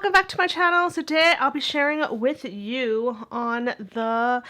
welcome back to my channel. So today I'll be sharing with you on the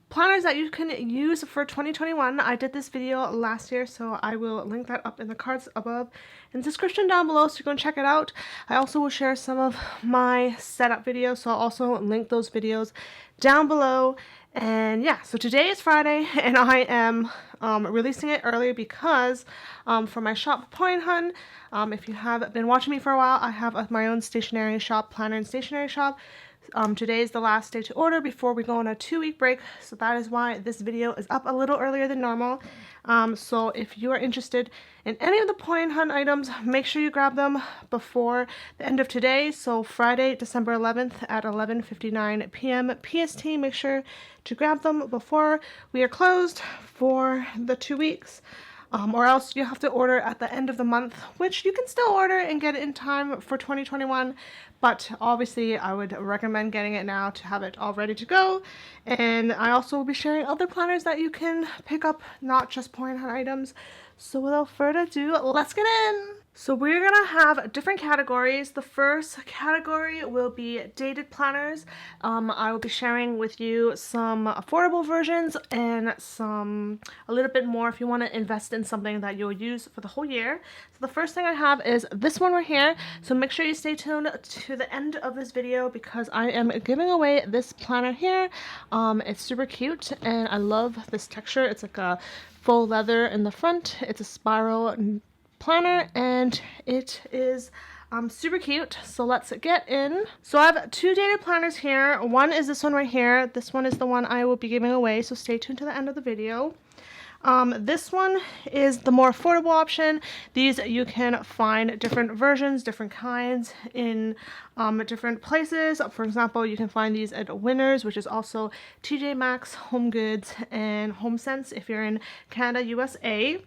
planners that you can use for 2021. I did this video last year, so I will link that up in the cards above in the description down below, so you can check it out. I also will share some of my setup videos, so I'll also link those videos down below. And yeah, so today is Friday, and I am releasing it early because for my shop, Poi Hun, if you have been watching me for a while, I have my own stationery shop, planner and stationery shop. Today is the last day to order before we go on a 2-week break, so that is why this video is up a little earlier than normal. So if you are interested in any of the Poi Hun items, make sure you grab them before the end of today. So Friday, December 11th at 11:59 p.m. PST. Make sure to grab them before we are closed for the 2 weeks. Or else you have to order at the end of the month, which you can still order and get it in time for 2021. But obviously I would recommend getting it now to have it all ready to go. And I also will be sharing other planners that you can pick up, not just Poi Hun items. So without further ado, let's get in! So we're gonna have different categories. The first category will be dated planners. I will be sharing with you some affordable versions and a little bit more if you want to invest in something that you'll use for the whole year. So the first thing I have is this one right here. So make sure you stay tuned to the end of this video because I am giving away this planner here. It's super cute and I love this texture. It's like a faux leather in the front. It's a spiral planner and it is super cute. So let's get in. So I have two dated planners here. One is this one right here. This one is the one I will be giving away, so stay tuned to the end of the video. This one is the more affordable option. These you can find different versions, different kinds in different places. For example, you can find these at Winners, which is also TJ Maxx, Home Goods, and HomeSense if you're in Canada, USA.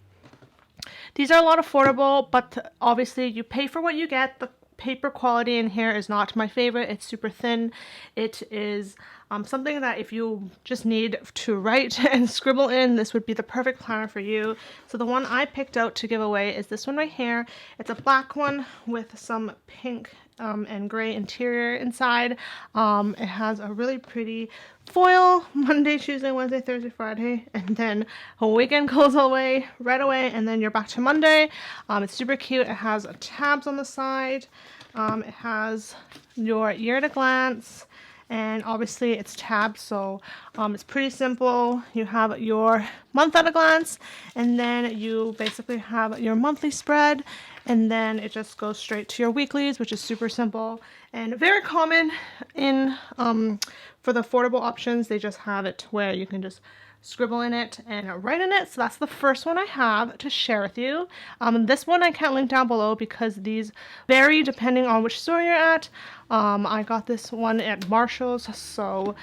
These are a lot affordable, but obviously you pay for what you get. The paper quality in here is not my favorite. It's super thin. It is something that if you just need to write and scribble in, this would be the perfect planner for you. So the one I picked out to give away is this one right here. It's a black one with some pink and gray interior inside. It has a really pretty foil. Monday, Tuesday, Wednesday, Thursday, Friday, and then a weekend goes away right away, and then you're back to Monday. It's super cute. It has tabs on the side. It has your year at a glance, and obviously it's tabbed, so it's pretty simple. You have your month at a glance, and then you basically have your monthly spread, and then it just goes straight to your weeklies, which is super simple and very common in for the affordable options. They just have it where you can just scribble in it and write in it. So that's the first one I have to share with you. This one I can't link down below because these vary depending on which store you're at. I got this one at Marshall's, so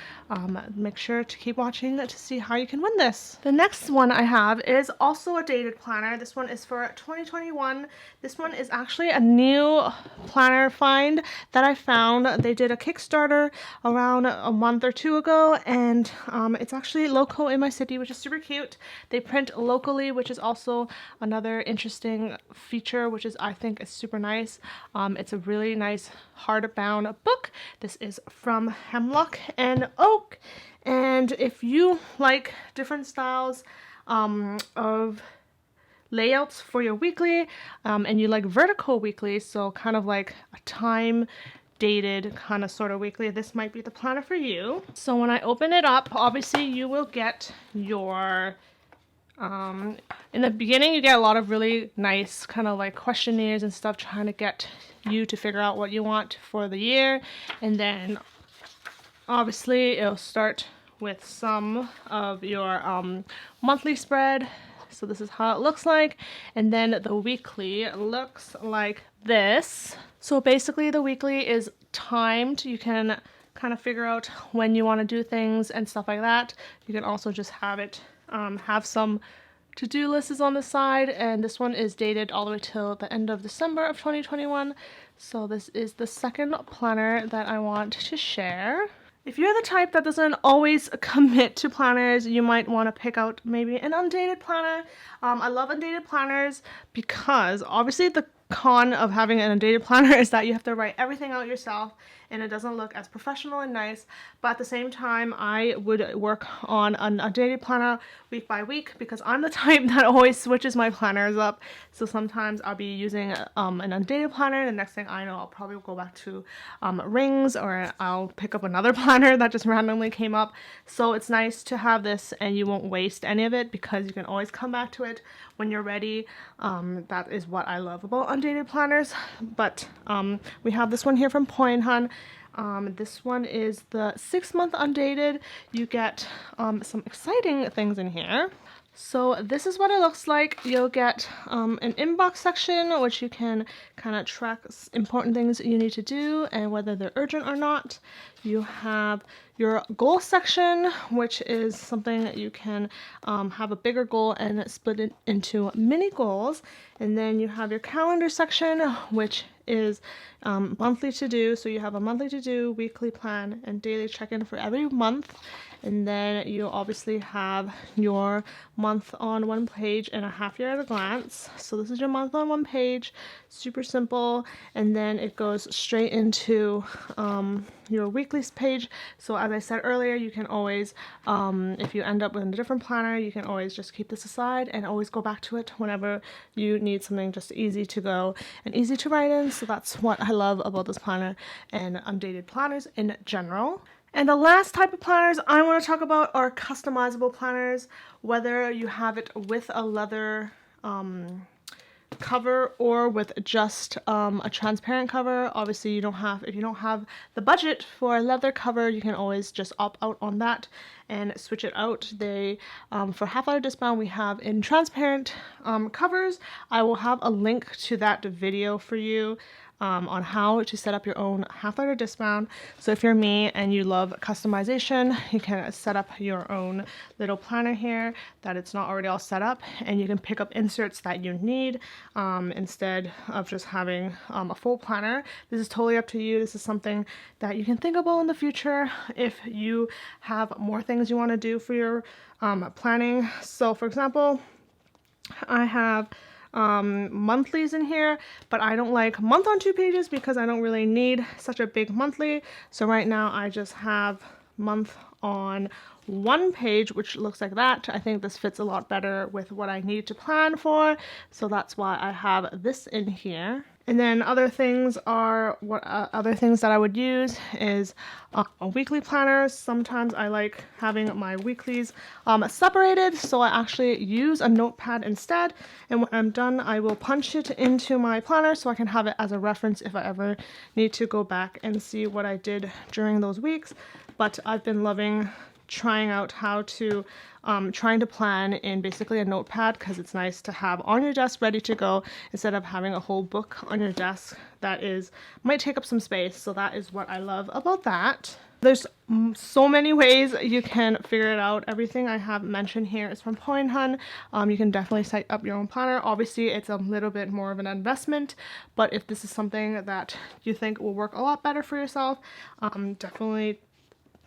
make sure to keep watching to see how you can win this. The next one I have is also a dated planner. This one is for 2021. This one is actually a new planner find that I found. They did a Kickstarter around a month or two ago, and it's actually local in my city, which is super cute. They print locally, which is also another interesting feature, which is I think is super nice. It's a really nice hardbound book. This is from Hemlock and Oak, and if you like different styles of layouts for your weekly and you like vertical weekly, so kind of like a time dated kind of sort of weekly, this might be the planner for you. So when I open it up, obviously you will get your in the beginning you get a lot of really nice kind of like questionnaires and stuff trying to get you to figure out what you want for the year, and then obviously it'll start with some of your monthly spread. So this is how it looks like, and then the weekly looks like this. So basically the weekly is timed. You can kind of figure out when you want to do things and stuff like that. You can also just have it have some to-do lists on the side, and this one is dated all the way till the end of December of 2021. So this is the second planner that I want to share. If you're the type that doesn't always commit to planners, you might want to pick out maybe an undated planner. I love undated planners because obviously the con of having an undated planner is that you have to write everything out yourself and it doesn't look as professional and nice. But at the same time, I would work on an undated planner week by week because I'm the type that always switches my planners up. So sometimes I'll be using an undated planner, the next thing I know I'll probably go back to rings, or I'll pick up another planner that just randomly came up. So it's nice to have this and you won't waste any of it because you can always come back to it when you're ready. That is what I love about undated planners. But we have this one here from Poi Hun. This one is the 6-month undated. You get some exciting things in here. So this is what it looks like. You'll get an inbox section, which you can kind of track important things you need to do and whether they're urgent or not. You have your goal section, which is something that you can have a bigger goal and split it into mini goals. And then you have your calendar section, which is monthly to do. So you have a monthly to do, weekly plan, and daily check-in for every month. And then you obviously have your month on one page and a half year at a glance. So this is your month on one page, super simple. And then it goes straight into your weekly page. So as I said earlier, you can always, if you end up with a different planner, you can always just keep this aside and always go back to it whenever you need something just easy to go and easy to write in. So that's what I love about this planner and undated planners in general. And the last type of planners I want to talk about are customizable planners, whether you have it with a leather cover or with just a transparent cover. Obviously if you don't have the budget for a leather cover, you can always just opt out on that and switch it out. They for $half discount we have in transparent covers. I will have a link to that video for you on how to set up your own $half discount. So if you're me and you love customization, you can set up your own little planner here that it's not already all set up, and you can pick up inserts that you need instead of just having a full planner. This is totally up to you. This is something that you can think about in the future if you have more things you want to do for your planning. So for example, I have monthlies in here, but I don't like month on 2 pages because I don't really need such a big monthly. So right now I just have month on 1 page, which looks like that. I think this fits a lot better with what I need to plan for, so that's why I have this in here. And then other things are other things that I would use is a weekly planner. Sometimes I like having my weeklies separated, so I actually use a notepad instead. And when I'm done, I will punch it into my planner so I can have it as a reference if I ever need to go back and see what I did during those weeks. But I've been loving trying out how to trying to plan in basically a notepad, because it's nice to have on your desk ready to go instead of having a whole book on your desk that might take up some space. So that is what I love about that. There's so many ways you can figure it out. Everything I have mentioned here is from Poi Hun. You can definitely set up your own planner. Obviously it's a little bit more of an investment, but if this is something that you think will work a lot better for yourself, definitely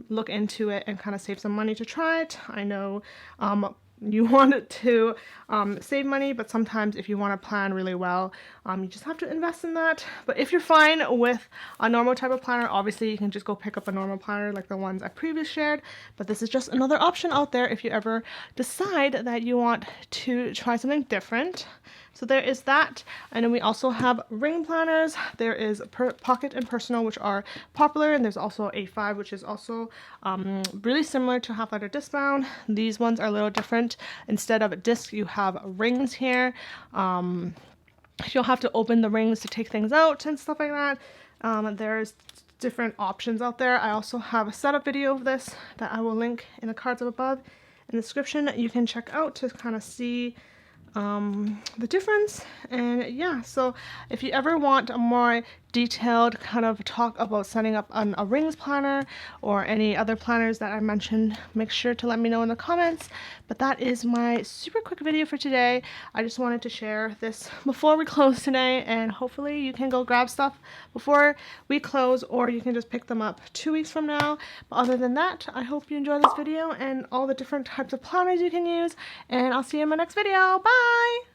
look into it and kind of save some money to try it. I know you want to save money, but sometimes if you want to plan really well, you just have to invest in that. But if you're fine with a normal type of planner, obviously you can just go pick up a normal planner like the ones I previously shared. But this is just another option out there if you ever decide that you want to try something different. So there is that. And then we also have ring planners. There is Pocket and Personal, which are popular, and there's also A5, which is also really similar to Half Letter Discbound. These ones are a little different. Instead of a disc, you have rings here. You'll have to open the rings to take things out and stuff like that. There's different options out there. I also have a setup video of this that I will link in the cards up above in the description. You can check out to kind of see the difference. And yeah, so if you ever want a more detailed kind of talk about setting up a rings planner or any other planners that I mentioned, make sure to let me know in the comments. But that is my super quick video for today. I just wanted to share this before we close today, and hopefully you can go grab stuff before we close, or you can just pick them up 2 weeks from now. But other than that, I hope you enjoy this video and all the different types of planners you can use, and I'll see you in my next video. Bye!